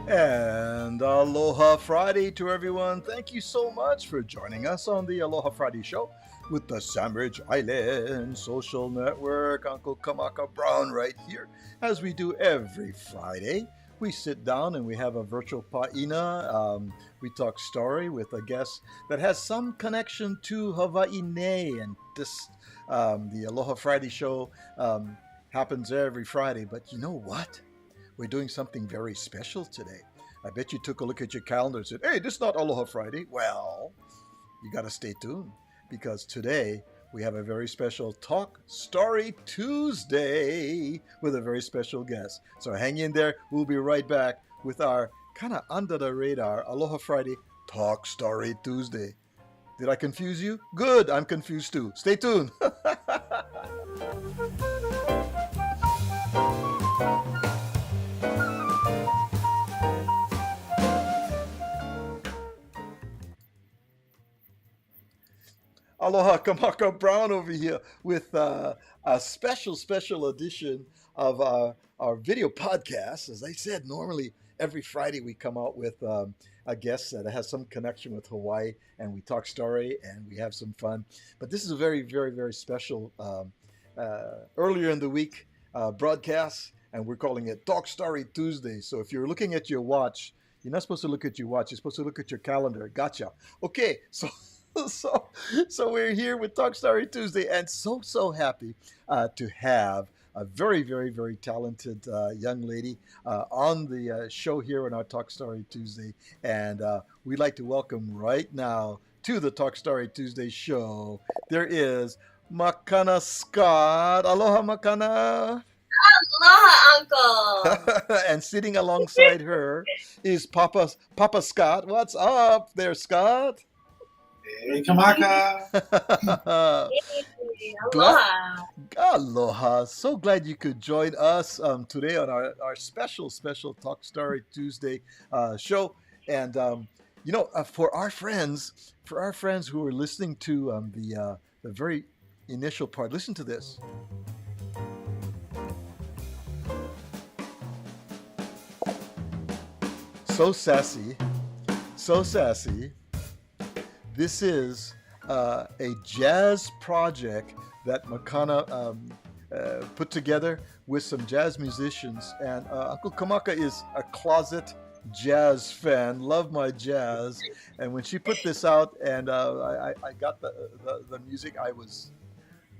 And Aloha Friday to everyone. Thank you so much for joining us on the Aloha Friday show with the Sandwich Island Social Network. Uncle Kamaka Brown right here, as we do every Friday. We sit down and we have a virtual pa'ina. We talk story with a guest that has some connection to Hawaii. And this, the Aloha Friday show happens every Friday. But you know what? We're doing something very special today. I bet you took a look at your calendar and said, hey, this is not Aloha Friday. Well, you got to stay tuned because today we have a very special Talk Story Tuesday with a very special guest. So hang in there. We'll be right back with our kind of under the radar Aloha Friday Talk Story Tuesday. Did I confuse you? Good, I'm confused too. Stay tuned. Aloha, Kamaka Brown over here with a special edition of our video podcast. As I said, normally every Friday we come out with a guest that has some connection with Hawaii and we talk story and we have some fun. But this is a very special earlier in the week broadcast, and we're calling it Talk Story Tuesday. So if you're looking at your watch, you're not supposed to look at your watch, you're supposed to look at your calendar. Gotcha. Okay, so so so we're here with Talk Story Tuesday, and so happy to have a very talented young lady on the show here on our Talk Story Tuesday, and we'd like to welcome right now to the Talk Story Tuesday show. There is Makana Scott. Aloha, Makana. Aloha, Uncle. And sitting alongside her is Papa Scott. What's up there, Scott? Hey, Kamaka. Hey, Glad, aloha. aloha. So glad you could join us today on our special Talk Story Tuesday show. And for our friends who are listening to the very initial part, listen to this. So sassy, so sassy. This is a jazz project that Makana put together with some jazz musicians. And Uncle Kamaka is a closet jazz fan, love my jazz. And when she put this out and I got the music, I was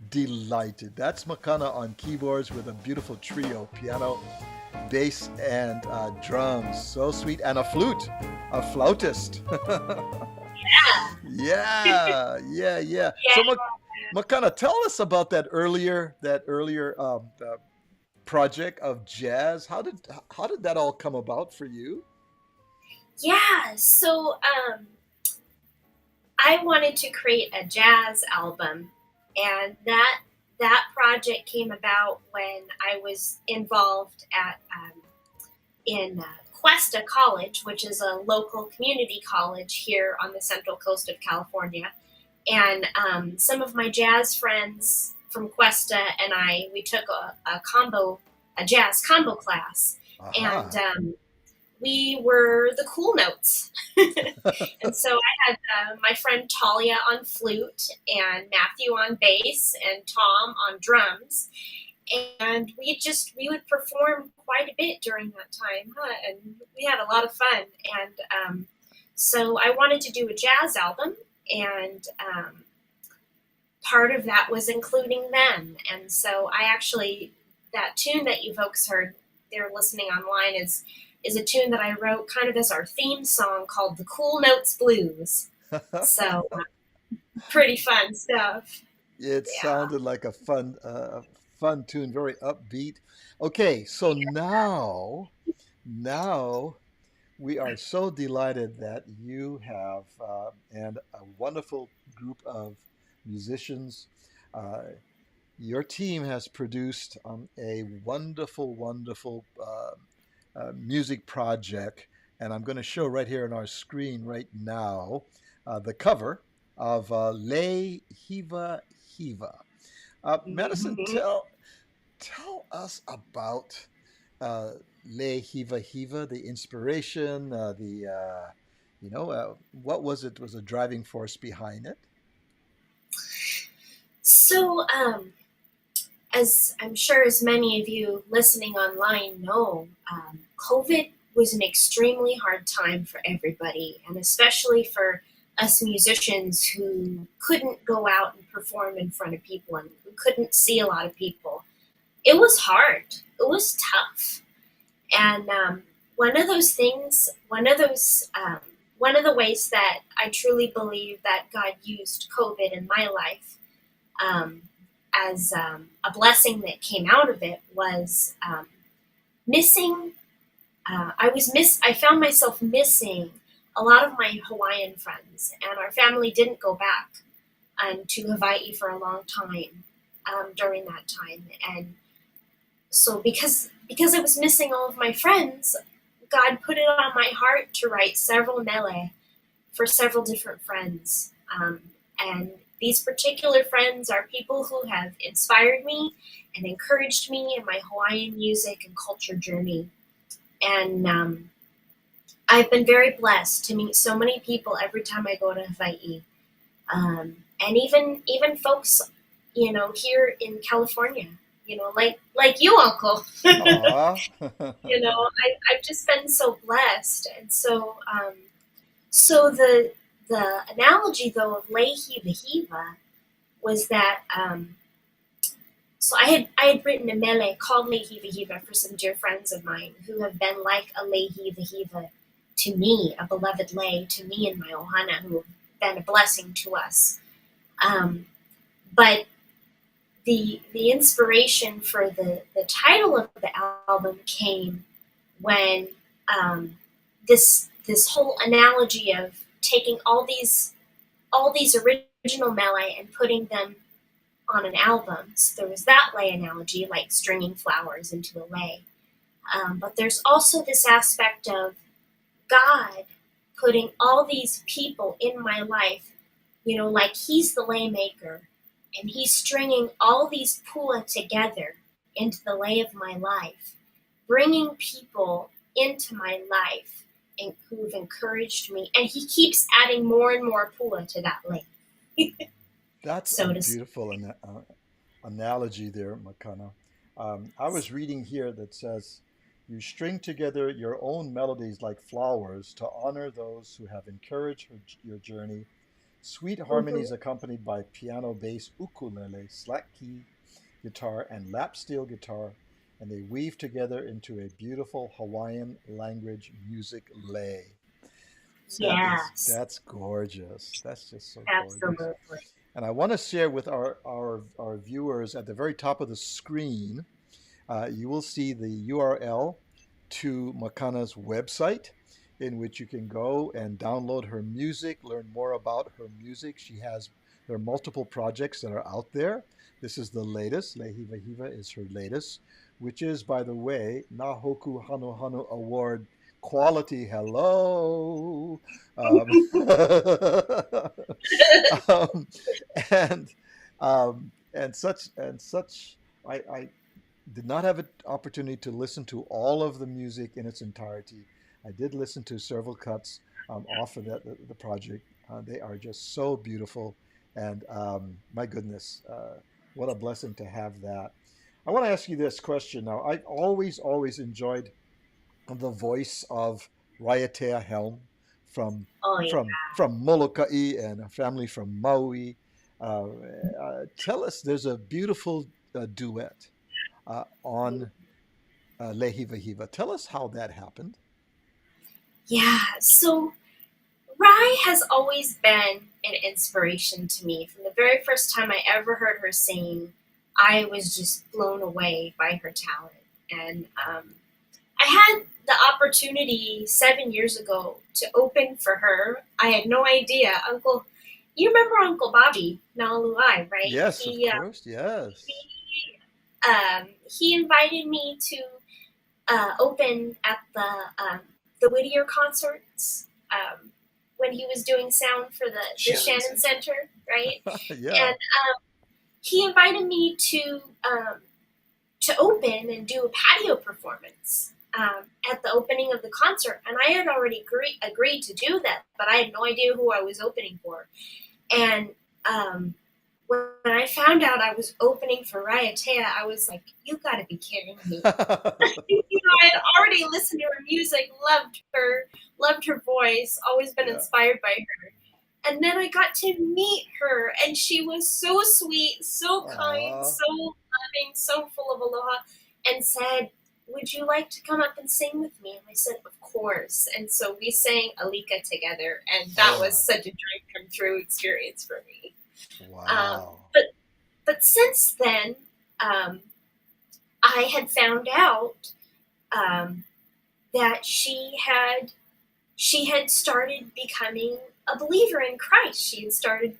delighted. That's Makana on keyboards with a beautiful trio, piano, bass, and drums. So sweet. And a flute, a flautist. Yeah. So, Yeah. Makana, tell us about that earlier project of jazz. How did that all come about for you? Yeah. So I wanted to create a jazz album, and that project came about when I was involved at in Cuesta College, which is a local community college here on the central coast of California. And some of my jazz friends from Cuesta and we took a jazz combo class, and Aha. we were the cool notes. And so I had my friend Talia on flute, and Matthew on bass, and Tom on drums. And we would perform quite a bit during that time, and we had a lot of fun. And so I wanted to do a jazz album, and part of that was including them. And so that tune that you folks heard there listening online is a tune that I wrote kind of as our theme song called the Cool Notes Blues. So pretty fun stuff. It Yeah. sounded like a fun tune, very upbeat. Okay, so now we are so delighted that you have and a wonderful group of musicians. Uh, your team has produced a wonderful music project, and I'm going to show right here on our screen right now the cover of Le Hiva Hiva. Madison, Mhm. tell us about uh, Le Hiva Hiva, the inspiration, what was it? Was a driving force behind it? So, as I'm sure as many of you listening online know, COVID was an extremely hard time for everybody, and especially for us musicians who couldn't go out and perform in front of people and who couldn't see a lot of people. It was hard. It was tough. And one of those things, one of the ways that I truly believe that God used COVID in my life um, as a blessing that came out of it was missing. I found myself missing a lot of my Hawaiian friends, and our family didn't go back to Hawaii for a long time during that time. And so because I was missing all of my friends, God put it on my heart to write several mele for several different friends. And these particular friends are people who have inspired me and encouraged me in my Hawaiian music and culture journey. And I've been very blessed to meet so many people every time I go to Hawaii. And even folks, here in California, like you, Uncle. Aw. I've just been so blessed, and so the analogy though of lei hiva hiva was that so I had written a mele called lei hiva hiva for some dear friends of mine who have been like a lei hiva hiva to me, a beloved lei to me and my ohana, who have been a blessing to us. But the inspiration for the title of the album came when this whole analogy of taking all these original mele and putting them on an album. So there was that lei analogy, like stringing flowers into a lei. But there's also this aspect of God putting all these people in my life, like He's the lei maker, and He's stringing all these pua together into the lei of my life, bringing people into my life and who've encouraged me, and He keeps adding more and more pua to that lei. That's a So to speak. beautiful analogy there, Makana. I was reading here that says, you string together your own melodies like flowers to honor those who have encouraged your journey. Sweet harmonies Mhm. accompanied by piano, bass, ukulele, slack key guitar, and lap steel guitar, and they weave together into a beautiful Hawaiian language music lay. Yes, That's gorgeous. That's just so gorgeous. absolutely. And I want to share with our viewers at the very top of the screen, you will see the URL to Makana's website, in which you can go and download her music, learn more about her music. There are multiple projects that are out there. This is the latest. Lehiva Hiva is her latest, which is, by the way, Nahoku Hanu Hanu Award quality. Hello. Um, and and such. I did not have an opportunity to listen to all of the music in its entirety. I did listen to several cuts off of the project. They are just so beautiful, and my goodness, what a blessing to have that. I want to ask you this question now. I always enjoyed the voice of Raiatea Helm from Oh yeah. from Molokai and a family from Maui. Uh, Tell us, there's a beautiful duet on Lehiva Hiva. Tell us how that happened. Yeah. So Rye has always been an inspiration to me. From the very first time I ever heard her sing, I was just blown away by her talent. And I had the opportunity 7 years ago to open for her. I had no idea. You remember Uncle Bobby Nalaluai, right? Yes, of course. Yes. He invited me to open at the Whittier concerts when he was doing sound for the Shannon Shannon Center. Center, right? Yeah. And he invited me to open and do a patio performance at the opening of the concert. And I had already agreed to do that, but I had no idea who I was opening for. And when I found out I was opening for Raiatea, I was like, you gotta be kidding me. I had already listened to her music, loved her voice, always been inspired by her. And then I got to meet her, and she was so sweet, so kind, so loving, so full of aloha, and said, would you like to come up and sing with me? And I said, of course. And so we sang Alika together, and that was such a dream come true experience for me. Wow. But since then, I had found out that she had started becoming a believer in Christ. She had started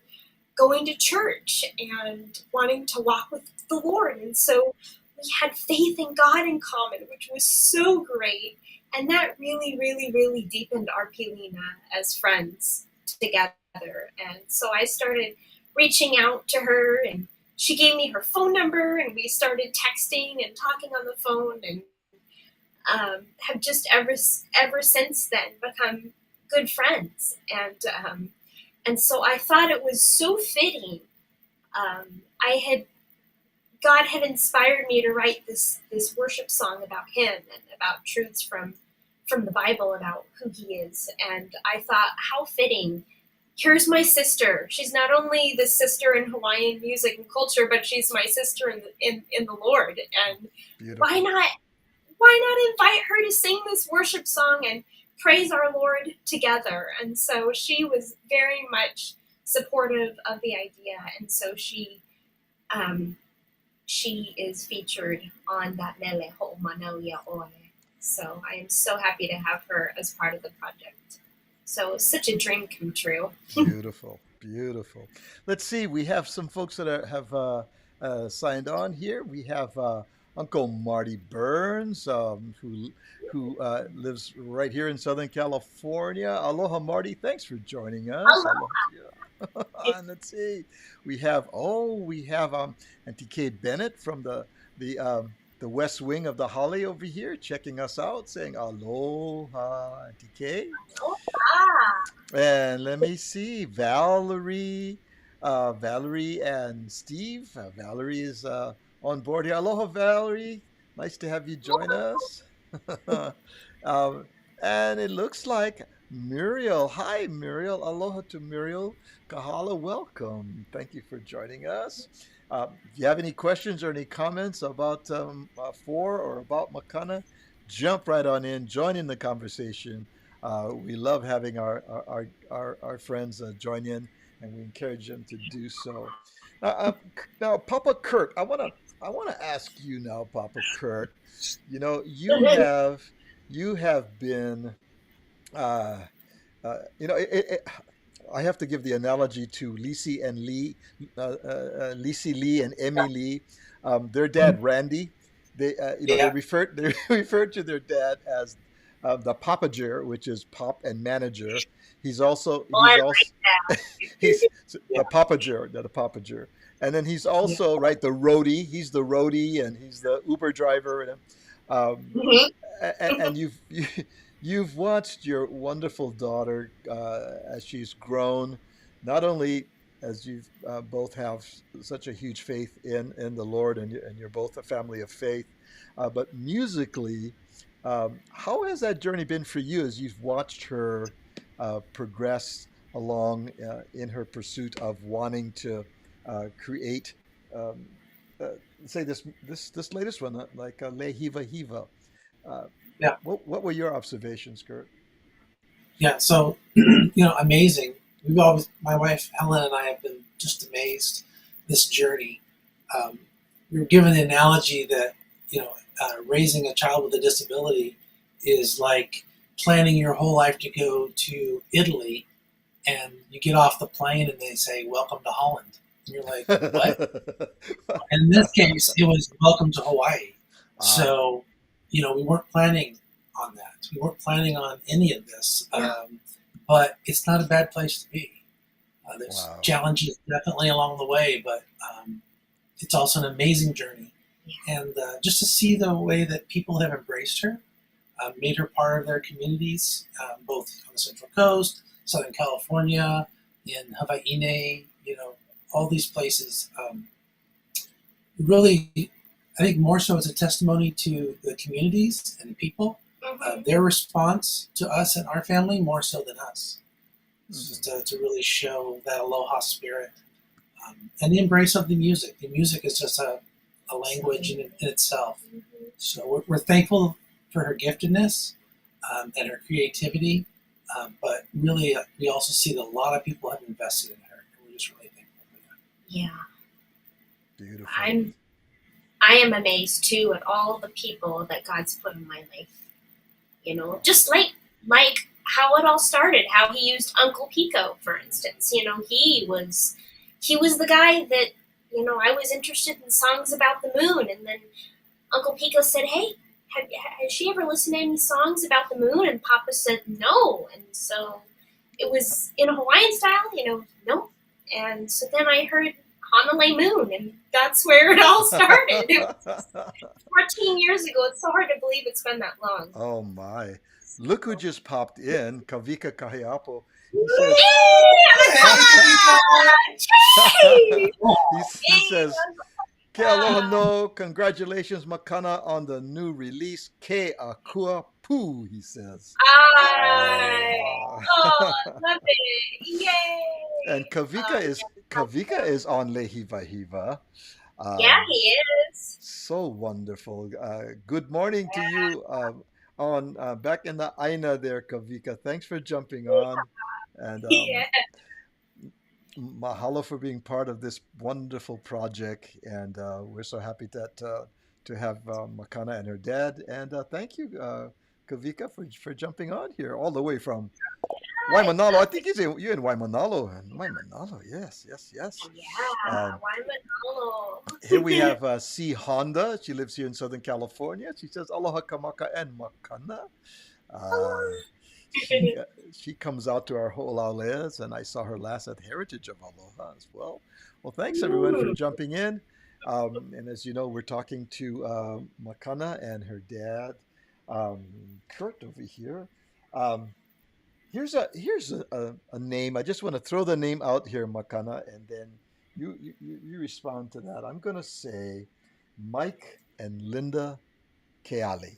going to church and wanting to walk with the Lord. And so we had faith in God in common, which was so great. And that really, really, really deepened our pilina as friends together. And so I started reaching out to her, and she gave me her phone number, and we started texting and talking on the phone, and have just ever since then become good friends. And so I thought it was so fitting. God had inspired me to write this worship song about him and about truths from the Bible about who he is. And I thought, how fitting. Here's my sister. She's not only the sister in Hawaiian music and culture, but she's my sister in the Lord. And Beautiful. why not invite her to sing this worship song and praise our Lord together? And so she was very much supportive of the idea. And so she is featured on that Mele Ho'omanaua Oe. So I am so happy to have her as part of the project. So it's such a dream come true. Beautiful, beautiful. Let's see. We have some folks that have signed on here. We have Uncle Marty Burns, who lives right here in Southern California. Aloha, Marty. Thanks for joining us. Aloha. And let's see. We have Auntie Kay Bennett from the West Wing of the Holly over here, checking us out, saying aloha, Auntie Kay. And let me see, Valerie and Steve. Valerie is on board here. Aloha, Valerie. Nice to have you join us. And it looks like Muriel. Hi, Muriel. Aloha to Muriel. Kahala, welcome. Thank you for joining us. If you have any questions or any comments about for or about Makana, jump right on in, join in the conversation. We love having our friends join in, and we encourage them to do so. Now, Papa Kurt, I want to ask you now, Papa Kurt. You know, you have been, I have to give the analogy to Lisi and Lee, Lisi Lee and Emmy Lee. Their dad, Randy, they referred to their dad as the Papager, which is pop and manager. He's the Papager, and then he's also the roadie. He's the roadie, and he's the Uber driver, and you've watched your wonderful daughter as she's grown, not only as you both have such a huge faith in the Lord, and you're both a family of faith, but musically, how has that journey been for you as you've watched her progress along in her pursuit of wanting to create, say this latest one, like Le Hiva Hiva? What were your observations, Kurt? Yeah, so amazing. My wife Helen and I have been just amazed this journey. We were given the analogy that raising a child with a disability is like planning your whole life to go to Italy, and you get off the plane and they say, "Welcome to Holland," and you're like, "What?" And in this case, it was "Welcome to Hawaii." So, we weren't planning on that. We weren't planning on any of this, but it's not a bad place to be. There's challenges definitely along the way, but it's also an amazing journey. and just to see the way that people have embraced her, made her part of their communities, both on the Central Coast, Southern California, in Hawaii, all these places. Really, I think more so it's a testimony to the communities and the people, their response to us and our family more so than us. Just to really show that aloha spirit and the embrace of the music. The music is just a language in itself. So we're thankful for her giftedness and her creativity, but really we also see that a lot of people have invested in her, and we're just really thankful for that. Yeah. Beautiful. I am amazed too at all the people that God's put in my life. Just like how it all started, how he used Uncle Pico, for instance. He was the guy that I was interested in songs about the moon, and then Uncle Pico said, "Hey, has she ever listened to any songs about the moon?" And Papa said, "No." And so it was in a Hawaiian style, no. And so then I heard Hanalei Moon, and that's where it all started. It was 14 years ago. It's so hard to believe it's been that long. Oh my. Look who just popped in, Kavika Kahiapo. He says, Ke aloha no, congratulations Makana on the new release, Ke Akua Pu, he says. Love it. Yay. And Kavika is on Lehiva Hiva. Yeah, he is. So wonderful. Good morning to you on back in the Aina there, Kavika. Thanks for jumping on. And mahalo for being part of this wonderful project. And we're so happy to have Makana and her dad. And thank you, Kavika, for jumping on here all the way from Waimanalo. I think you're in Waimanalo. Waimanalo, yes. Yeah, Waimanalo. Here we have C. Honda. She lives here in Southern California. She says, Aloha Kamaka and Makana. She comes out to our Ho'olauleas, and I saw her last at Heritage of Aloha as well. Well, thanks everyone for jumping in. And as you know, we're talking to Makana and her dad, Kurt over here. Here's a name. I just want to throw the name out here, Makana, and then you respond to that. I'm going to say Mike and Linda Keale.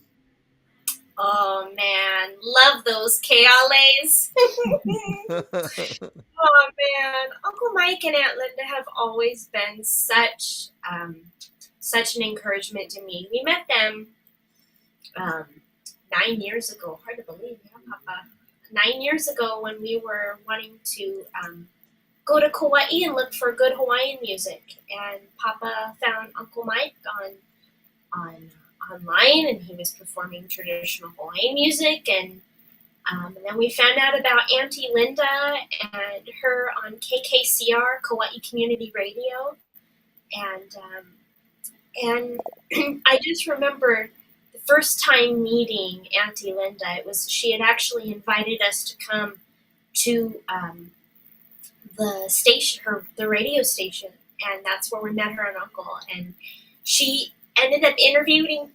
Oh man, love those Keales. Oh man, Uncle Mike and Aunt Linda have always been such an encouragement to me. We met them 9 years ago. Hard to believe, yeah, Papa. 9 years ago when we were wanting to go to Kauai and look for good Hawaiian music, and Papa found Uncle Mike online, and he was performing traditional Hawaiian music, and then we found out about Auntie Linda and her on KKCR, Kauai Community Radio, and I just remember the first time meeting Auntie Linda. She had actually invited us to come to the station, the radio station, and that's where we met her and Uncle, and she ended up interviewing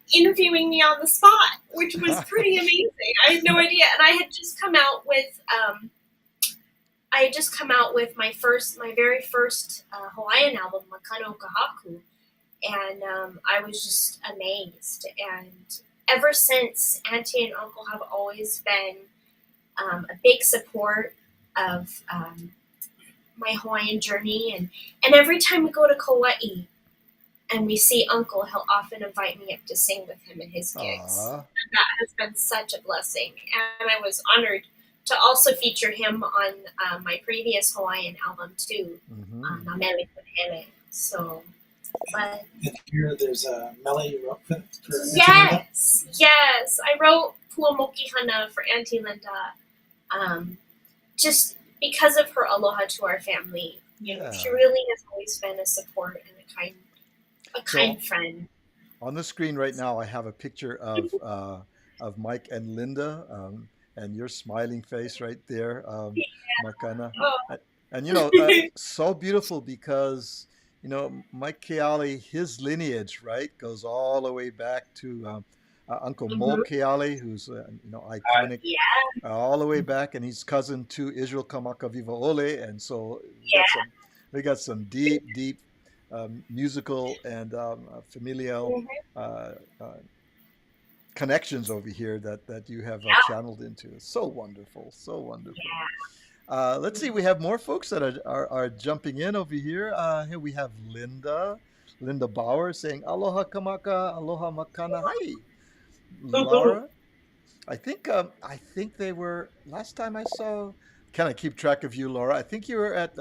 me on the spot, which was pretty amazing. I had no idea, and I had just come out with my very first Hawaiian album, Makana Kahaku, and I was just amazed. And ever since, Auntie and Uncle have always been a big support of my Hawaiian journey, and every time we go to Kauai and we see Uncle, he'll often invite me up to sing with him in his gigs. And that has been such a blessing. And I was honored to also feature him on my previous Hawaiian album too, Namele Punele. So, but and here there's a melody you wrote for Yes. I wrote Pua Mokihana for Auntie Linda, just because of her aloha to our family. Yeah. She really has always been a support and a kind friend. On the screen right now, I have a picture of Mike and Linda, and your smiling face right there, Makana. And so beautiful because Mike Keali, his lineage, right, goes all the way back to Uncle Mo Mm-hmm. Keali, who's iconic, Yeah, all the way back, and he's cousin to Israel Kamaka Viva Ole, and so yeah. we got some deep, deep musical and familial Mm-hmm. uh, uh, connections over here that you have Yeah, channeled into. It's so wonderful, so wonderful. yeah. Let's see, we have more folks that are jumping in over here. Here we have Linda Bauer saying aloha kamaka, aloha makana. Hi, Mm-hmm. Laura. I think they were last time I saw. Can I keep track of you, Laura? I think you were at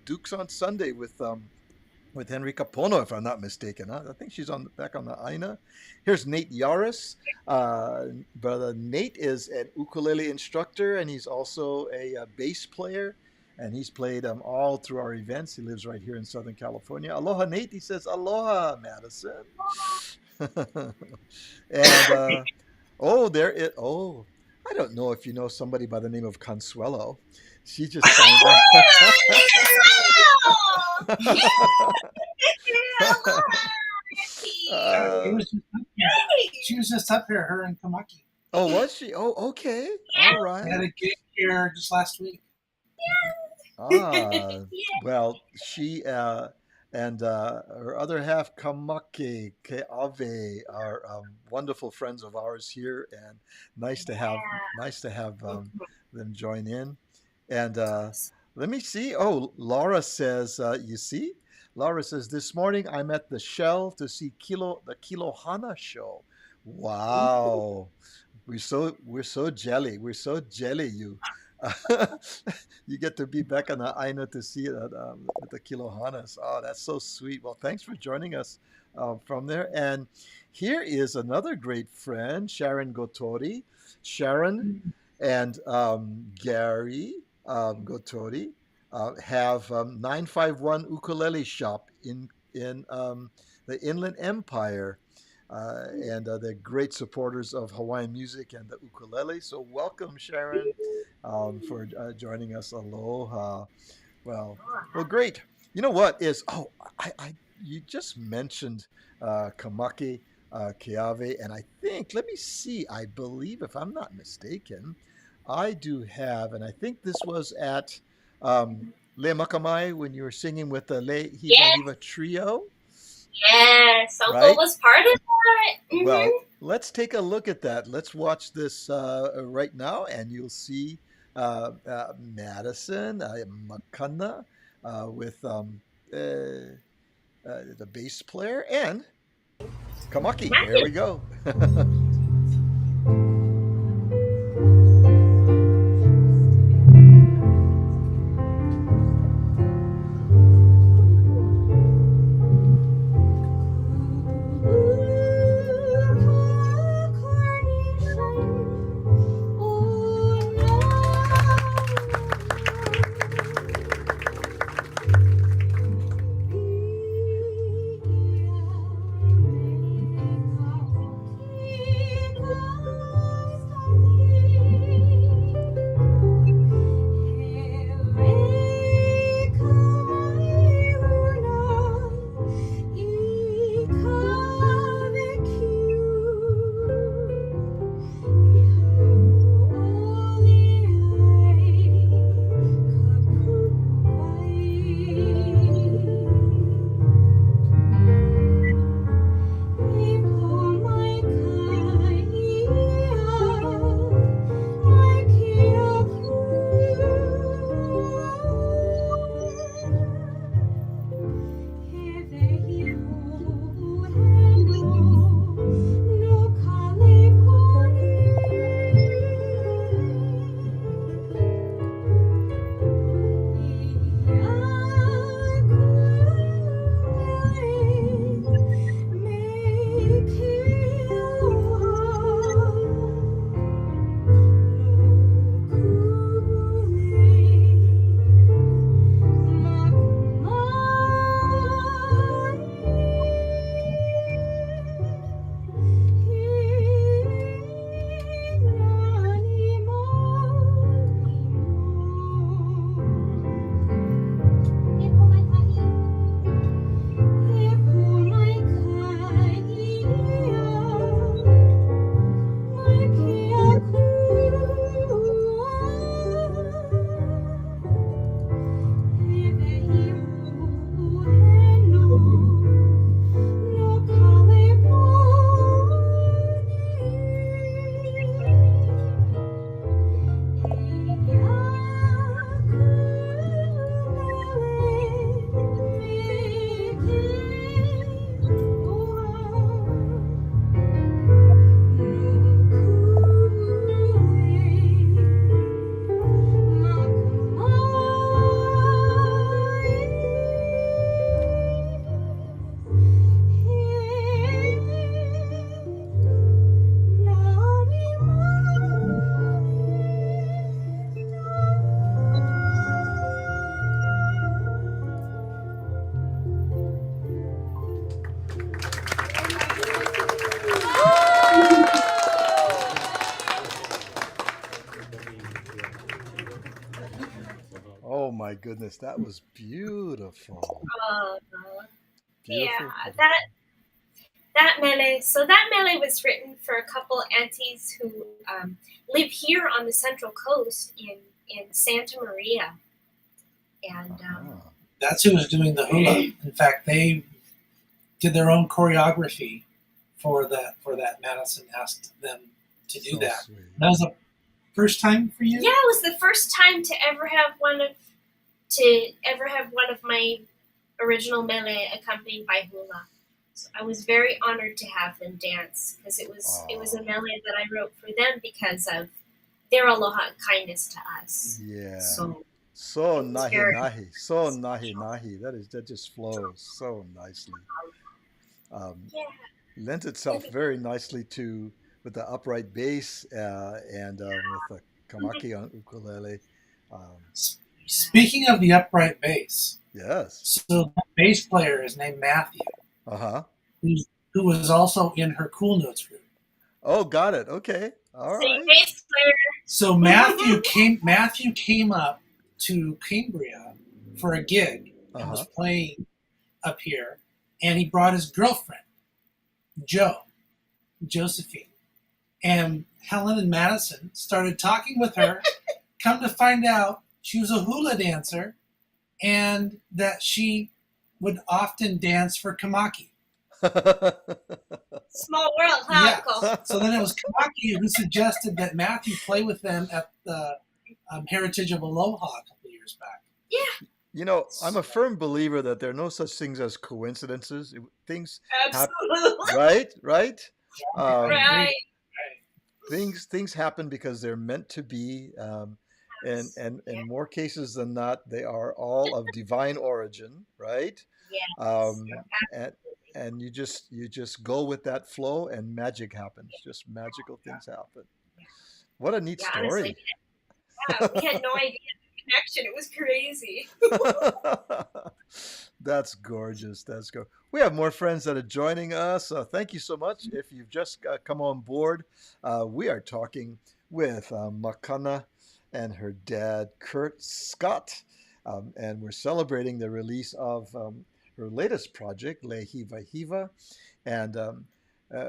Duke's on Sunday with Henrika Pono, if I'm not mistaken. Huh? I think she's back on the Aina. Here's Nate Yaris. Brother Nate is an ukulele instructor, and he's also a bass player. And he's played all through our events. He lives right here in Southern California. Aloha, Nate. He says, aloha, Madison. and there it. Oh, I don't know if you know somebody by the name of Consuelo. She just signed Oh, up. yeah, Laura, Auntie. She uh, was just up here. Yay. She was just up here, her and Kamaki. oh, was she? Oh, okay. All Yeah, They had right. a gig here just last week. Ah, yeah. well, she and her other half, Kamake Keave, are wonderful friends of ours here, and nice to have them join in. And let me see. Oh, Laura says, you see, Laura says this morning I'm at the Shell to see the Kilohana show. Wow, we're so jelly. We're so jelly, you. You get to be back on the Aina to see that with the Kilohanas. Oh, that's so sweet. Well, thanks for joining us from there. And here is another great friend, Sharon Gotori. Sharon and Gary Gotori have 951 Ukulele Shop in the Inland Empire. And they're great supporters of Hawaiian music and the ukulele. So welcome, Sharon, for joining us. Aloha. Well, well, great. You know what is? Oh, you just mentioned Kamaki Keave, and I think let me see. I believe, if I'm not mistaken, I do have, and I think this was at Le Makamai when you were singing with the Le Hiva Yes, Hiva trio, yes. Uncle right? was part of that. Well, Mm-hmm. let's take a look at that. Let's watch this right now, and you'll see Madison Makana with the bass player and Kamaki. Here we go. goodness, that was beautiful. Uh, yeah, Beautiful, beautiful. that mele. So that mele was written for a couple aunties who live here on the Central Coast in Santa Maria, and Uh-huh. That's who was doing the hula. In fact, they did their own choreography for that. Madison asked them to do So that. sweet. That was the first time for you? yeah, it was the first time to ever have one of my original mele accompanied by hula. So I was very honored to have them dance because it was a mele that I wrote for them because of their aloha and kindness to us. Yeah. So So it was nahi very nahi. So nahi nahi. That just flows so nicely. Um, yeah. lends itself very nicely to with the upright bass and with the kamaki on ukulele. Um, Speaking of the upright bass, yes. so the bass player is named Matthew, Uh-huh. who was also in her Cool Notes group. Oh, got it. Okay. All Sing right. bass So Matthew came up to Cambria for a gig and was Uh-huh. playing up here, and he brought his girlfriend, Josephine, and Helen and Madison started talking with her. Come to find out, she was a hula dancer, and that she would often dance for Kamaki. Small world, huh, Yeah. Uncle? So then it was Kamaki who suggested that Matthew play with them at the Heritage of Aloha a couple of years back. Yeah, You know, I'm a firm believer that there are no such things as coincidences. Things happen, absolutely. right? Right? I Um, Right. agree. things happen because they're meant to be, and Yeah. in more cases than not, they are all of divine origin, right? Yes. Um, and and you just go with that flow, and magic happens. Just magical things happen. What a neat Yeah, honestly, story. we had no idea the connection. It was crazy. That's gorgeous. That's good. We have more friends that are joining us. Thank you so much. If you've just come on board, we are talking with Makana and her dad, Kurt Scott, and we're celebrating the release of her latest project, Le Hiva Hiva. And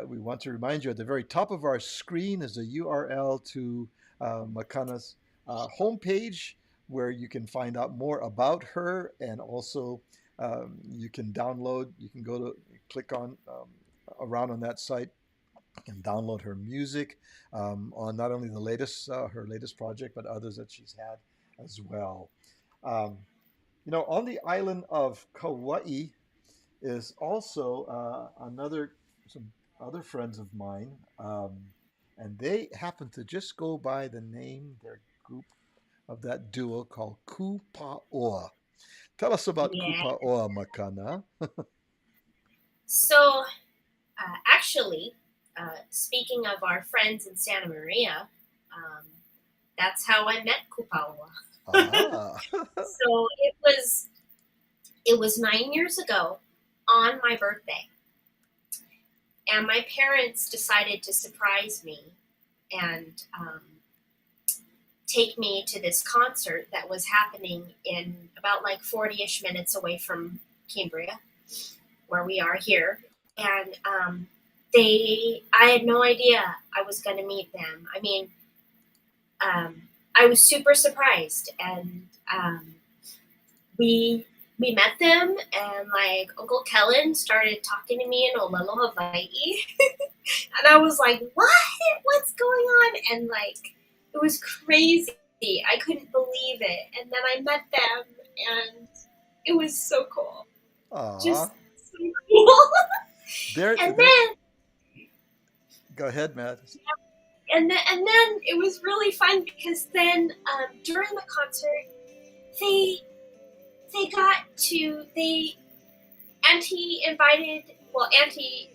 we want to remind you at the very top of our screen is a URL to Makana's homepage where you can find out more about her, and also you can download, you can go to click on around on that site and download her music on not only the latest her latest project, but others that she's had as well. Um, on the island of Kauai is also another some other friends of mine, and they happen to just go by the name, their group of that duo called Kupaoa. Tell us about Yeah. Kupaoa, Makana. So, actually, speaking of our friends in Santa Maria, um, that's how I met Kupaua. Ah. So it was 9 years ago on my birthday, and my parents decided to surprise me and take me to this concert that was happening in about like 40-ish minutes away from Cambria, where we are here. And I had no idea I was going to meet them. I mean, I was super surprised, and we met them, and like Uncle Kellen started talking to me in Olelo, Hawaii, and I was like, "What? What's going on?" And like, it was crazy. I couldn't believe it, and then I met them, and it was so cool. Just Aw. so cool. There, And there. then Go ahead, Matt. and then it was really fun because then during the concert they Auntie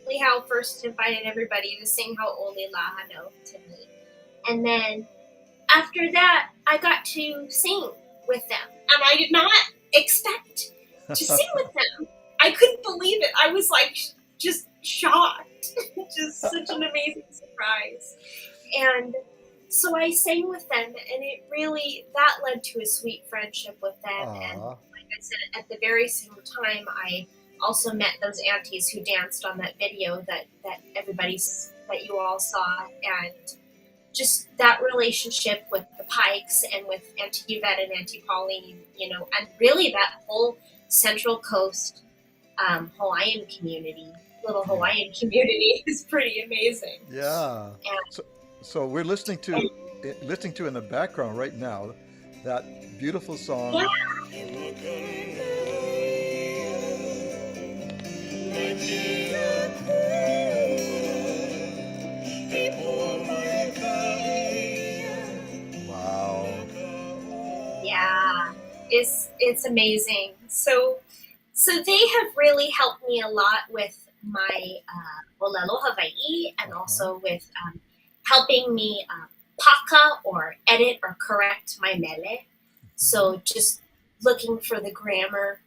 Lihao first invited everybody to sing How Oli Lahano to me, and then after that I got to sing with them, and I did not expect to sing with them. I couldn't believe it. I was like just shocked. Just such an amazing surprise. And so I sang with them, and it really that led to a sweet friendship with them. And Ah, like I said, at the very same time, I also met those aunties who danced on that video that you all saw, and just that relationship with the Pikes and with Auntie Yvette and Auntie Pauline, and really that whole Central Coast Hawaiian community, little yeah, Hawaiian community, is pretty amazing. yeah. And So, so we're listening to in the background right now that beautiful yeah, song. Wow. yeah, it's amazing. So they have really helped me a lot with my Olelo Hawaii, and Uh-huh. also with helping me paka or edit or correct my mele. Hmm. So just looking for the grammar,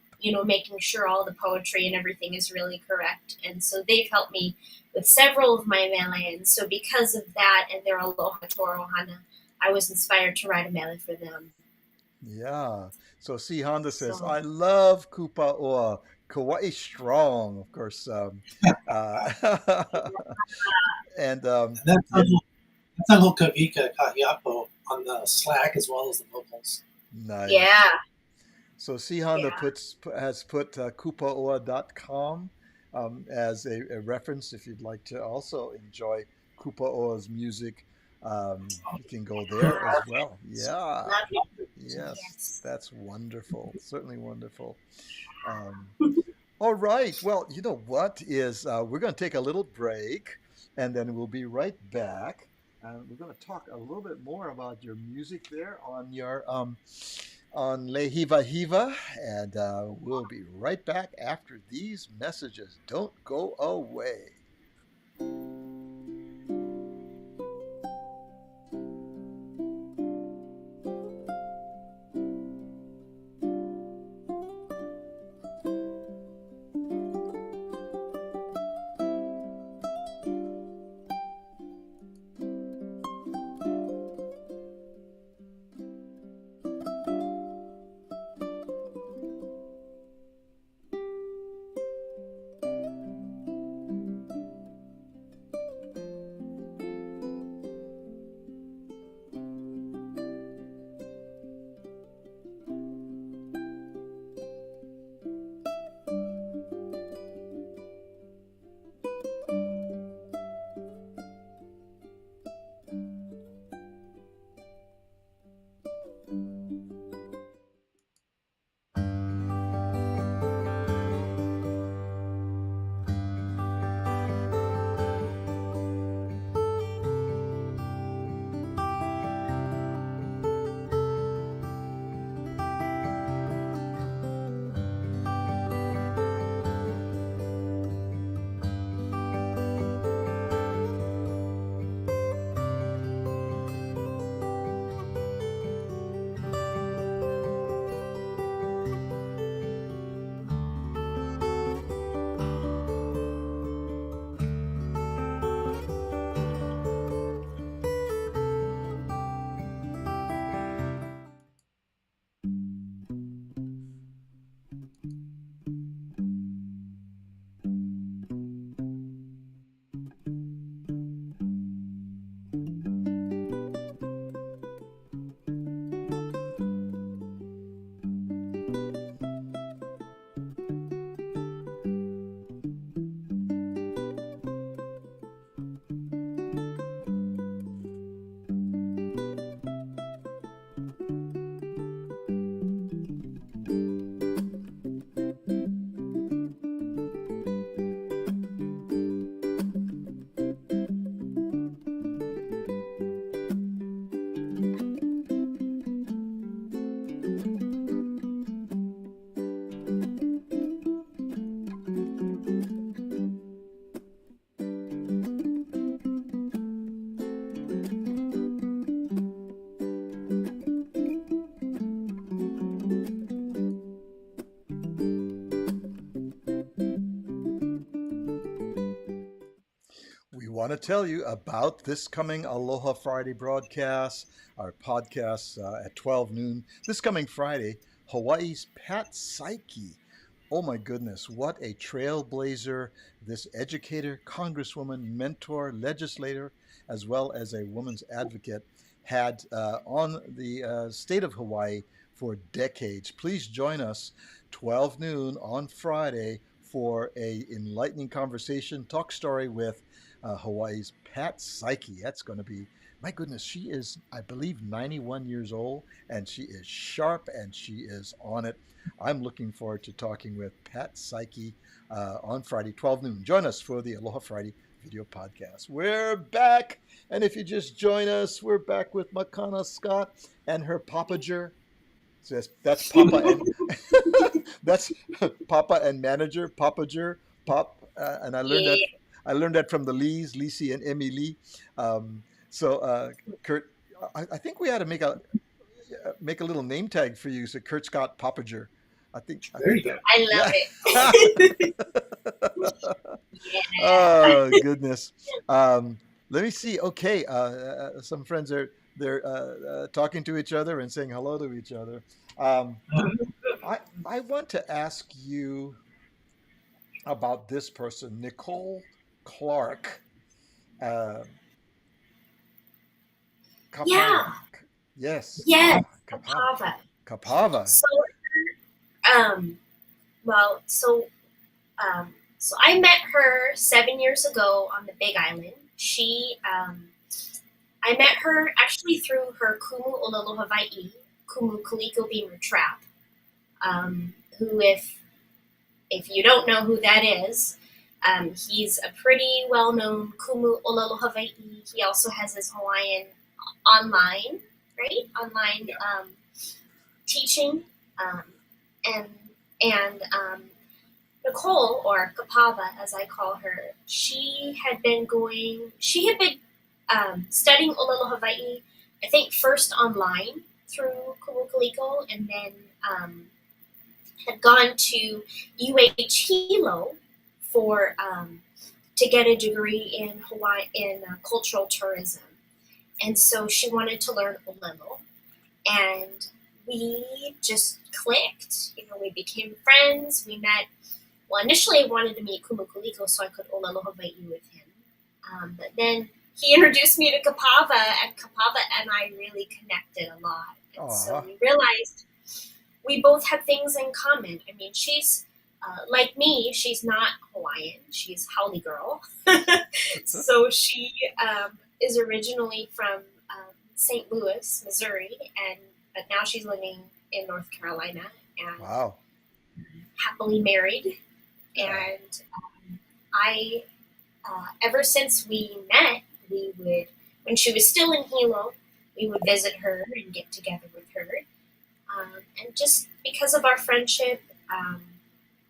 making sure all the poetry and everything is really correct. And so they've helped me with several of my mele. And so because of that and their aloha toro hana, I was inspired to write a mele for them. Yeah. So C Honda says, So I love Kupa Oa. Kauai strong, of course. And And that's yeah, Uncle Kavika Kahiapo on the Slack as well as the vocals. nice. yeah, So C Honda yeah. has put kupaoa.com as a reference if you'd like to also enjoy Kupaoa's music. You can go there as well. Yeah. Love it. Yes, Yes. that's wonderful. Certainly wonderful. Um, all right. Well, you know what is we're going to take a little break, and then we'll be right back, and we're going to talk a little bit more about your music there on your on Lehiva Hiva, and we'll be right back after these messages. Don't go away. want to tell you about this coming Aloha Friday broadcast, our podcast at 12 noon. This coming Friday, Hawaii's Pat Psyche. Oh my goodness, what a trailblazer, this educator, congresswoman, mentor, legislator, as well as a woman's advocate, had on the state of Hawaii for decades. Please join us 12 noon on Friday for a enlightening conversation, talk story with Hawaii's Pat Psyche. That's going to be, my goodness, she is, I believe, 91 years old, and she is sharp and she is on it. I'm looking forward to talking with Pat Psyche on Friday, 12 noon. Join us for the Aloha Friday video podcast. We're back. And if you just join us, we're back with Makana Scott and her Papager. So that's Papa and that's Papa and manager, Papager, and Yeah. I learned that from the Lees, Lisi and Emmy Lee. Kurt, I think we had to make a little name tag for you. So Kurt Scott Papager. I There think you that. go. I love Yeah. it. Yeah. Oh goodness. Let me see. Okay, some friends are they're talking to each other and saying hello to each other. Um, I want to ask you about this person, Nicole Clark, uh, Yeah. Kapava. Yes, Yes. Kapava. Kapava. Kapava. So, um, well, so I met her 7 years ago on the Big Island. I met her actually through her Kumu Olelo Hawaii, Kumu Kaliko Beamer Trap, who, if you don't know who that is, he's a pretty well-known Kumu Olelo Hawaii. He also has his Hawaiian online, right? Online Yeah. teaching, um, and Nicole, or Kapava as I call her, she had been studying Olelo Hawaii, I think first online through Kumu Kaliko, and then had gone to UH Hilo for to get a degree in Hawaii in cultural tourism, and so she wanted to learn Olelo, and we just clicked. We became friends. We met. Well, initially, I wanted to meet Kumu Kaliko so I could Olelo Hawaii with him, but then he introduced me to Kapava, and Kapava and I really connected a lot, and so we realized we both have things in common. I mean, she's like me. She's not Hawaiian. She's Haole girl. So she is originally from St. Louis, Missouri, but now she's living in North Carolina and Wow. happily married. And I, ever since we met, we would, when she was still in Hilo, we would visit her and get together with her. And just because of our friendship,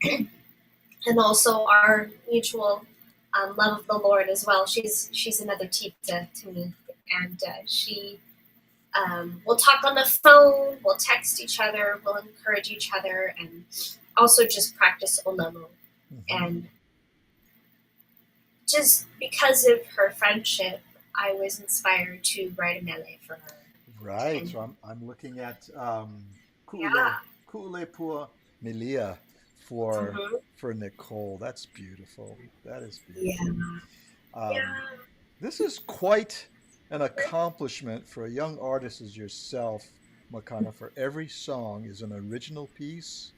and also our mutual love of the Lord as well. She's another tita to me, and she we'll talk on the phone, we'll text each other, we'll encourage each other, and also just practice olelo. Mm-hmm. And just because of her friendship, I was inspired to write a mele for her. Right. And, So I'm looking at yeah. Ku'ulepua Melia for Mhm. for Nicole. That's beautiful. That is Yeah. beautiful. Yeah. This is quite an accomplishment for a young artist as yourself, Makana. For every song is an original piece.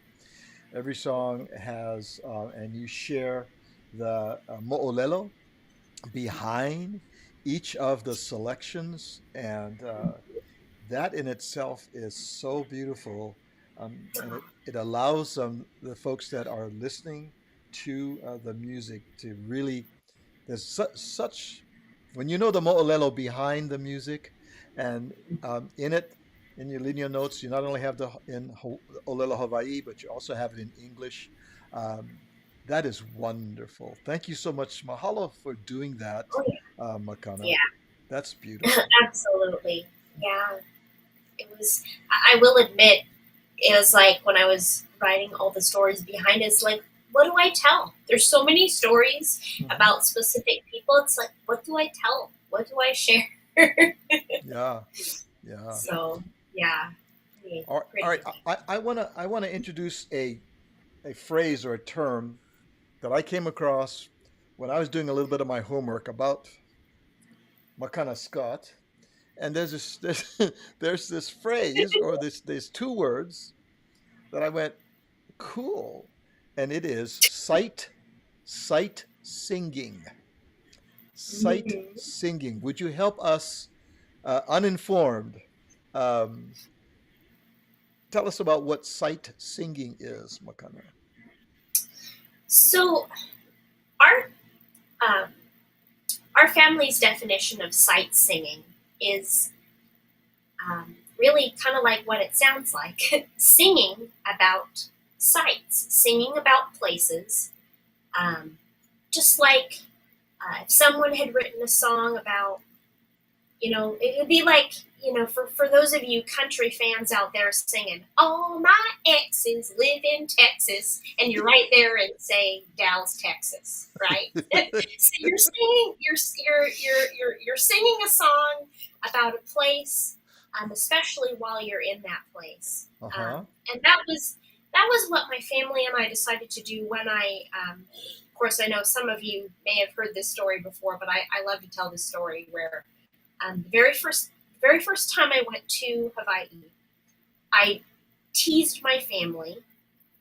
Every song has, and you share the mo'olelo behind each of the selections, and that in itself is so beautiful, and it allows the folks that are listening to the music to really there's such when you know the mo'olelo behind the music, and in it in your linear notes you not only have the in Olelo Hawaii, but you also have it in English. Um, that is wonderful. Thank you so much. Mahalo for doing that, Oh, Makana. yeah. That's beautiful. Absolutely. Yeah. It was, I will admit, it was like when I was writing all the stories behind it, it's like what do I tell? There's so many stories Mhm. about specific people. It's like, what do I tell? What do I share? Yeah. Yeah. So yeah, pretty, All pretty right. amazing. I wanna introduce a phrase or a term that I came across when I was doing a little bit of my homework about Makana Scott. And there's this phrase or there's two words that I went cool, and it is sight singing. Sight Mhm. singing. Would you help us, uninformed, um, tell us about what sight singing is, Makana? So our um, our family's definition of sight singing is really kind of like what it sounds like, singing about sights, singing about places. Um, just like if someone had written a song about, it would be like, for those of you country fans out there singing, all my exes live in Texas, and you're right there in, say, Dallas, Texas, right? So you're singing, you're singing a song about a place, especially while you're in that place. Uh-huh. And that was what my family and I decided to do when of course, I know some of you may have heard this story before, but I love to tell this story where the very first time I went to Hawaii, I teased my family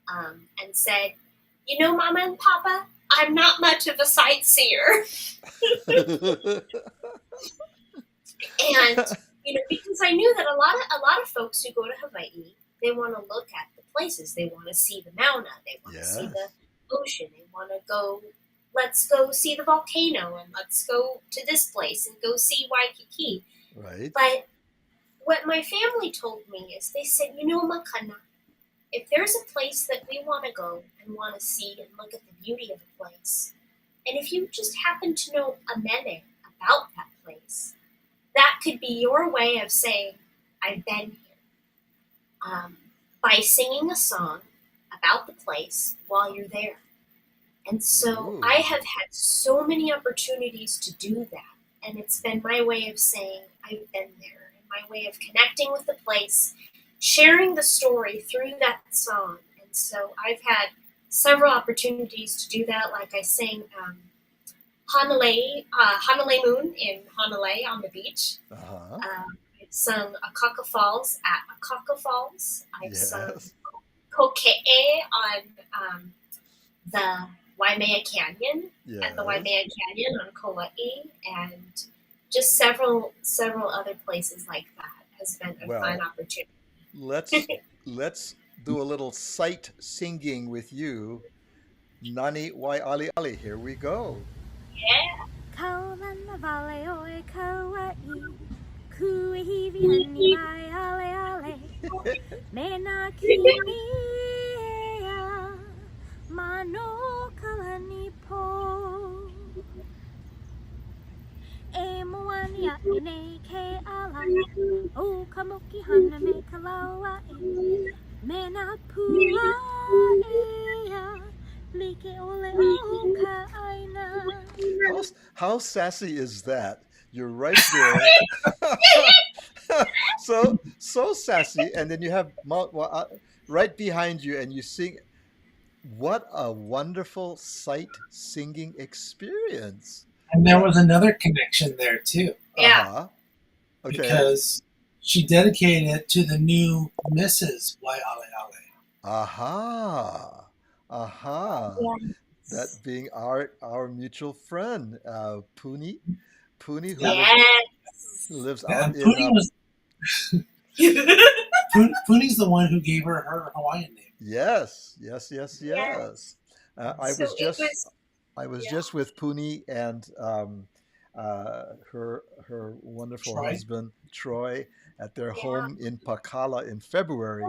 and said, Mama and Papa, I'm not much of a sightseer. And because I knew that a lot of folks who go to Hawaii, they want to look at the places, they want to see the Mauna, they want to see Yes. the ocean, they want to go. Let's go see the volcano, and let's go to this place and go see Waikiki. Right. But what my family told me is they said, Makana, if there's a place that we want to go and want to see and look at the beauty of a place, and if you just happen to know a mene about that place, that could be your way of saying, I've been here. By singing a song about the place while you're there. And so Ooh. I have had so many opportunities to do that. And it's been my way of saying, I've been there, and my way of connecting with the place, sharing the story through that song. And so I've had several opportunities to do that. Like I sang Hanalei Moon in Hanalei on the beach. Uh-huh. I've sung Akaka Falls at Akaka Falls. I've sung Yes. Koke'e on the Waimea Canyon, at the Yes. Waimea Canyon on Kauai, and just several other places like that has been a fun Well, opportunity. let's do a little sight singing with you. Nani wai ali ali. Here we go. Yeah. Kaulana vale oe kauai, kuihivi ani mai ale ale, mena kini ea, mano kalani po. E moani a ine ke ala, o kamoki hana me kalawai, mena pua ea, like ole o ka aina. How sassy is that? You're right there. So sassy, and then you have right behind you, and you sing. What a wonderful sight singing experience! And there was another connection there too, Yeah. Uh-huh. Okay. because she dedicated it to the new Mrs. Waialeale. Aha. Aha. Yeah. That being our mutual friend, Puni, who Yes. lives And out in. Puni was Puni's the one who gave her Hawaiian name. Yes. Yes. I So was it just was, I was yeah. just with Puni and her wonderful Troy. husband Troy at their Yeah. home in Pakala in February.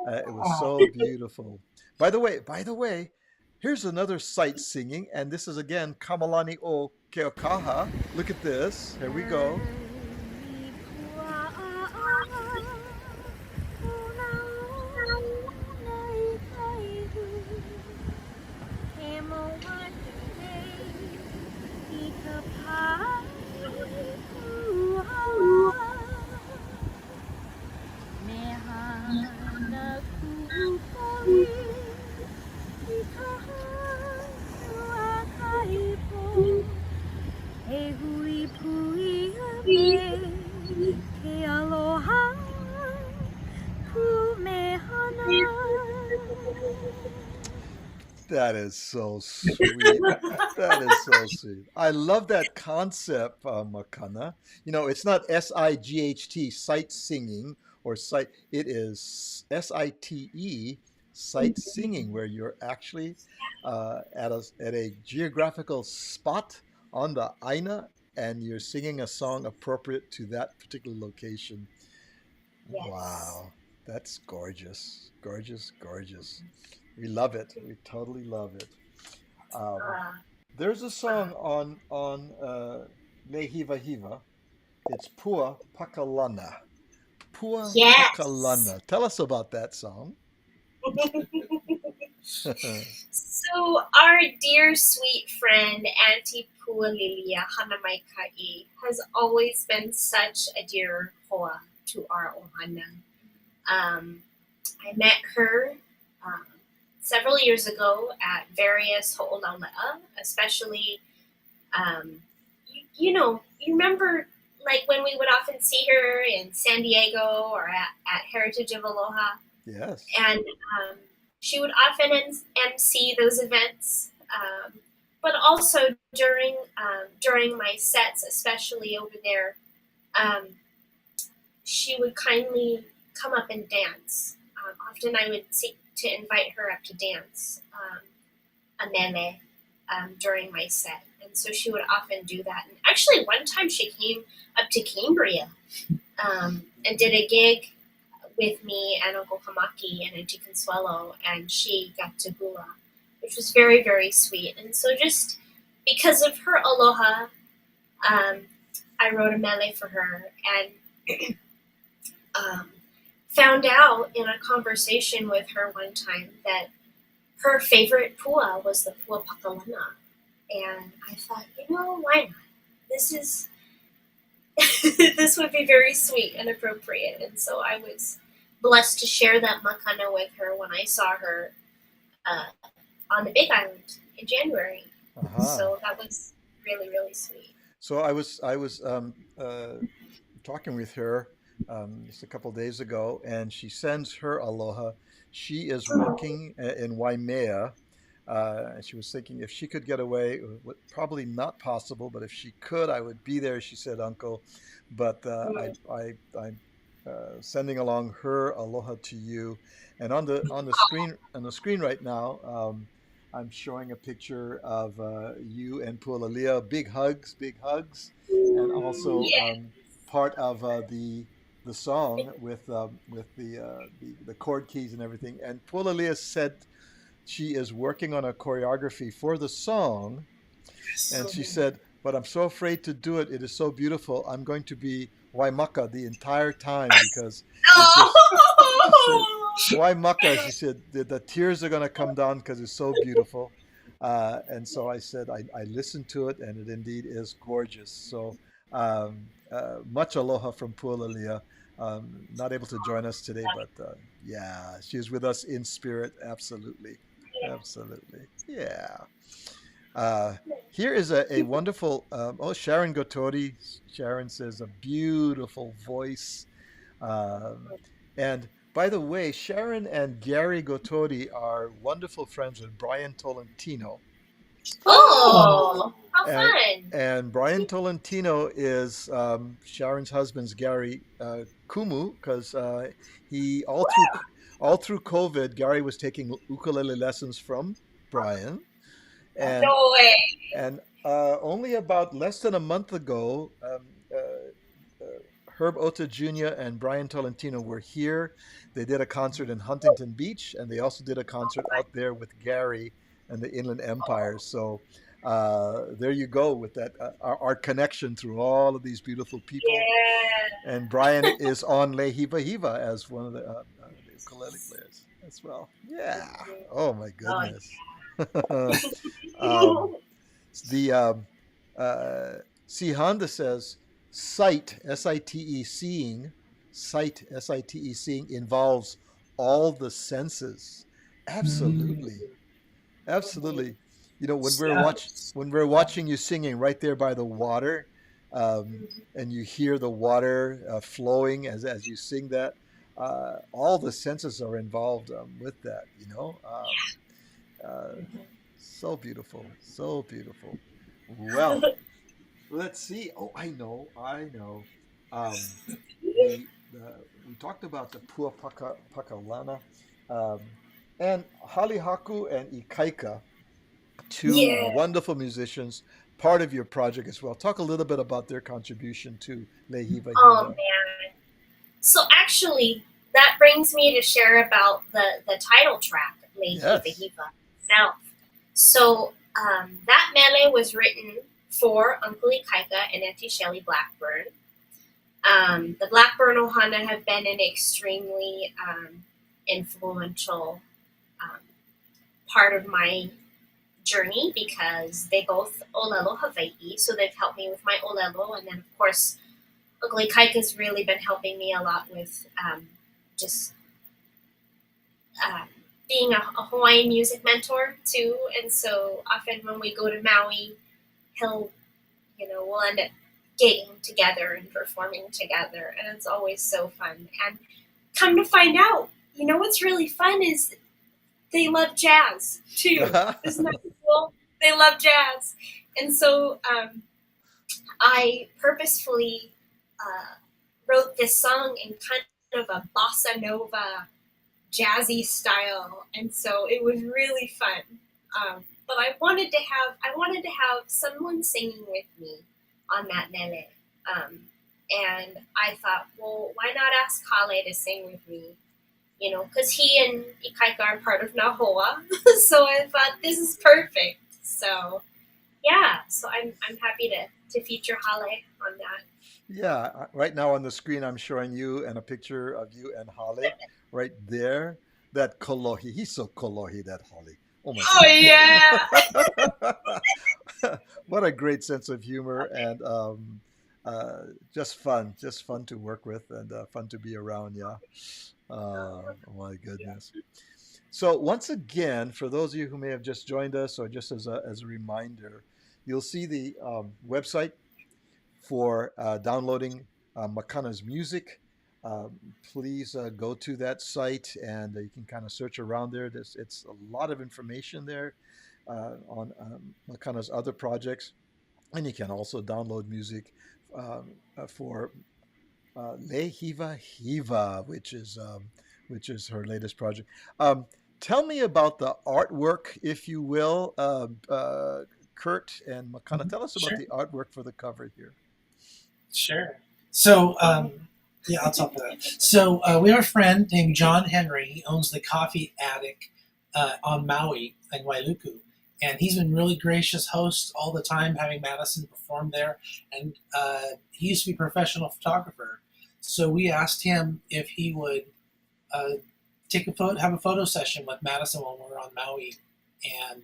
It was Oh, so beautiful. By the way, here's another sight singing, and this is again Kamalani o Keokaha. Look at this. Here we go. That is so sweet. That is so sweet. I love that concept, Makana. You know, it's not SIGHT, sight singing, or sight. It is SITE, sight singing, where you're actually at a geographical spot on the Aina, and you're singing a song appropriate to that particular location. Yes. Wow, that's gorgeous, gorgeous, gorgeous. We love it. We totally love it. Um, Uh, there's a song on Le Hiva Hiva. It's Pua Pakalana. Pua yes. Pakalana. Tell us about that song. So our dear sweet friend Auntie Pualilia Hanamaikai has always been such a dear hoa to our ohana. Um, I met her um, several years ago at various ho'olaula'a, especially you remember like when we would often see her in San Diego or at Heritage of Aloha, Yes. and she would often MC those events. But also during my sets, especially over there, um, she would kindly come up and dance. Often I would seek to invite her up to dance a mele during my set. And so she would often do that. And actually, one time she came up to Cambria and did a gig with me and Uncle Kamaki and Auntie Consuelo, and she got to hula, which was very, very sweet. And so just because of her aloha, um, I wrote a mele for her and um, found out in a conversation with her one time that her favorite pua was the pua pakalana. And I thought, why not? This is this would be very sweet and appropriate. And so I was blessed to share that makana with her when I saw her uh, on the Big Island in January. Uh-huh. So that was really, really sweet. So I was talking with her just a couple days ago, and she sends her aloha. She is working in Waimea. And she was thinking if she could get away, probably not possible, but if she could, I would be there. She said, "Uncle," but I'm sending along her aloha to you. And on the screen right now, I'm showing a picture of you and Pualalia. Big hugs, and also Yeah. part of the song with the chord keys and everything. And Pualalia said she is working on a choreography for the song, and she said, "But I'm so afraid to do it. It is so beautiful. I'm going to be Waimaka the entire time because it's just." She said, Oh! Waimaka. She said the tears are going to come down because it's so beautiful. And so I said, I listened to it, and it indeed is gorgeous. So much aloha from Pualalia. Not able to join us today, but yeah, she is with us in spirit. Absolutely. Absolutely. Yeah. Uh, here is a wonderful, Sharon Gotori. Sharon says, a beautiful voice. Um, and by the way, Sharon and Gary Gotori are wonderful friends with Brian Tolentino. Oh, how And, fun! and Brian Tolentino is Sharon's husband's Gary Kumu, because he all through COVID, Gary was taking ukulele lessons from Brian, and No way. only about less than a month ago, Herb Ota Jr. and Brian Tolentino were here. They did a concert in Huntington Beach, and they also did a concert out there with Gary and the Inland Empire. So there you go with that our connection through all of these beautiful people. Yeah. And Brian is on Le Hiva Hiva as one of the ukulele players as well. Yeah. Oh my Oh, goodness. um, the See, Honda says sight, S-I-T-E, seeing, sight, S-I-T-E, seeing involves all the senses. Absolutely, absolutely. You know, Yeah. when we're watching you singing right there by the water, and you hear the water flowing as you sing that, all the senses are involved with that. Uh, so beautiful, so beautiful. Well, let's see. Oh, I know. Um, the we talked about the Pua Pakalana, um, and Halihaku and Ikaika, two Yeah. wonderful musicians, part of your project as well. Talk a little bit about their contribution to Lehiva Oh Hiva. man. So actually, that brings me to share about the title track, Le Hiva Yes. Hiva itself. So that mele was written for Uncle Ikaika and Auntie Shelley Blackburn. The Blackburn Ohana have been an extremely influential um, part of my journey because they both Olelo Hawaii, so they've helped me with my Olelo, and then of course Uncle Ikaika's really been helping me a lot with just um, being a Hawaiian music mentor too, and so often when we go to Maui, he'll we'll end up gigging together and performing together, and it's always so fun. And come to find out, what's really fun is they love jazz too. Isn't that cool? They love jazz, and so I purposefully wrote this song in kind of a bossa nova, jazzy style, and so it was really fun. But I wanted to have someone singing with me on that mele, and I thought, well, why not ask Kale to sing with me? Because he and Ikaika are part of Nahoa, so I thought this is perfect. So yeah, so I'm happy to feature Hale on that. Yeah, right now on the screen, I'm showing you and a picture of you and Holly right there. That kolohi, he's so kolohi, that Holly. Oh my Oh yeah. goodness. What a great sense of humor and uh, just fun to work with and fun to be around. Yeah. Oh my goodness. So once again, for those of you who may have just joined us, or just as a reminder, you'll see the website for downloading Makana's music. Please go to that site and you can kind of search around there. It's a lot of information there on Makana's other projects. And you can also download music for Le Hiva Hiva, which is her latest project. Tell me about the artwork, if you will, Kurt and Makana. Tell us about Sure. the artwork for the cover here. Sure. So, yeah, I'll talk about that. So, we have a friend named John Henry. He owns the Coffee Attic on Maui in Wailuku. And he's been really gracious host all the time, having Madison perform there. And he used to be a professional photographer. So we asked him if he would have a photo session with Madison when we were on Maui. And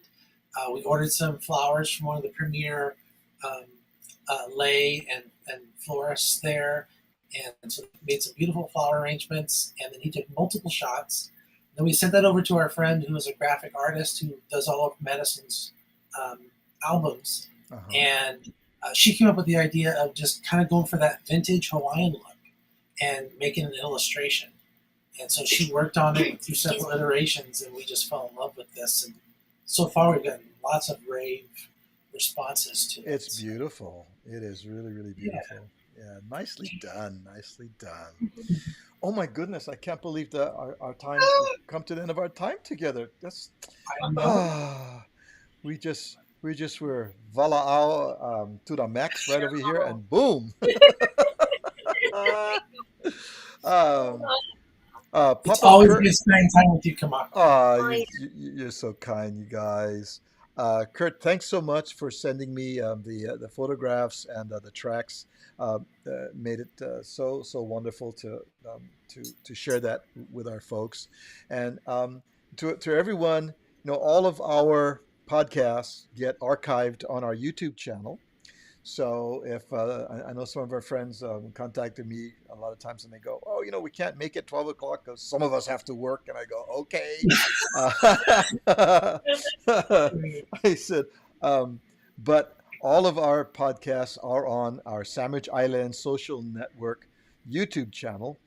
we ordered some flowers from one of the premier um, lay and florists there, and so we made some beautiful flower arrangements. And then he took multiple shots. Then we sent that over to our friend who is a graphic artist who does all of Madison's albums, Uh-huh. and she came up with the idea of just kind of going for that vintage Hawaiian look and making an illustration. And so she worked on it through several iterations, and we just fell in love with this. And so far, we've gotten lots of rave responses to it. It's beautiful. It is really, really beautiful. Yeah, nicely done. Nicely done. Oh my goodness, I can't believe that our time we've come to the end of our time together. That's I know. we just were vala'au to the max right over here, and boom. um, It's Papa always Kurt. good spending time with you, Kamako. You're so kind, you guys. Kurt, thanks so much for sending me the photographs and the tracks. Made it so wonderful to share that with our folks, and to everyone. All of our podcasts get archived on our YouTube channel. So if I know some of our friends contacted me a lot of times and they go, oh, we can't make it 12 o'clock because some of us have to work. And I go, okay. I said, but all of our podcasts are on our Sandwich Island Social Network YouTube channel.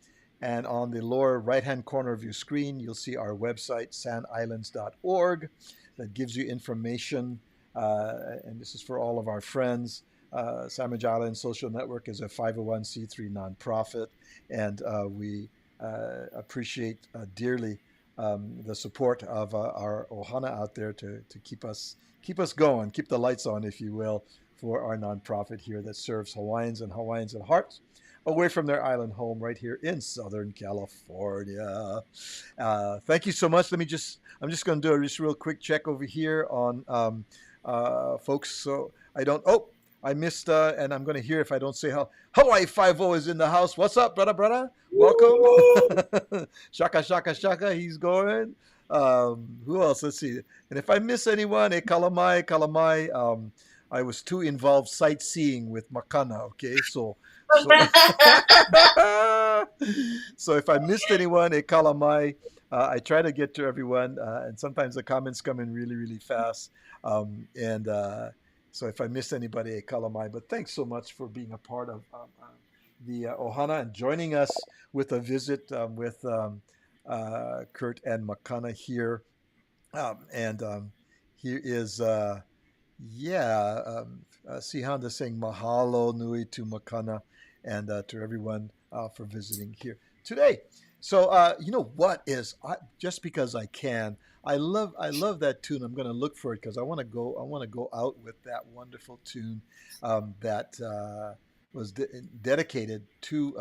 And on the lower right-hand corner of your screen, you'll see our website, sandislands.org. that gives you information. And this is for all of our friends. Sandwich Island Social Network is a 501c3 nonprofit, and we appreciate dearly the support of our ohana out there to keep us going, keep the lights on, if you will, for our nonprofit here that serves Hawaiians and Hawaiians at heart away from their island home right here in Southern California. Thank you so much. I'm just going to do a just real quick check over here on folks. So I missed, and I'm going to hear if I don't say how. Hawaii 50 is in the house. What's up, brother? Welcome. Shaka, shaka, shaka. He's going. Who else? Let's see. And if I miss anyone, kalamai. I was too involved sightseeing with Makana. Okay, so so if I missed anyone, kalamai. I try to get to everyone, and sometimes the comments come in really, really fast. And so if I missed anybody, kalamai. But thanks so much for being a part of the ohana and joining us with a visit with Kurt and Makana here. And here is, Sihanda saying mahalo nui to Makana and to everyone for visiting here today. So you know what is just because I can. I love that tune. I'm going to look for it because I want to go out with that wonderful tune that was dedicated to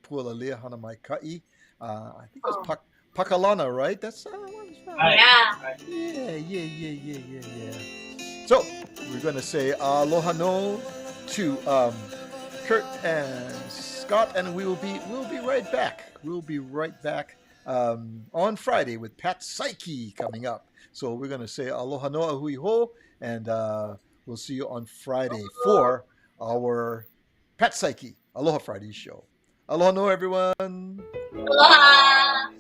Pualalea Hanamaikai. I think it was Pakalana, right? That's what it's from. Yeah. So we're going to say aloha no to Kurt and Scott, and we'll be right back. We'll be right back on Friday with Pat Psyche coming up. So we're going to say aloha no ahui ho, and we'll see you on Friday for our Pat Psyche Aloha Friday show. Aloha no, everyone. Aloha.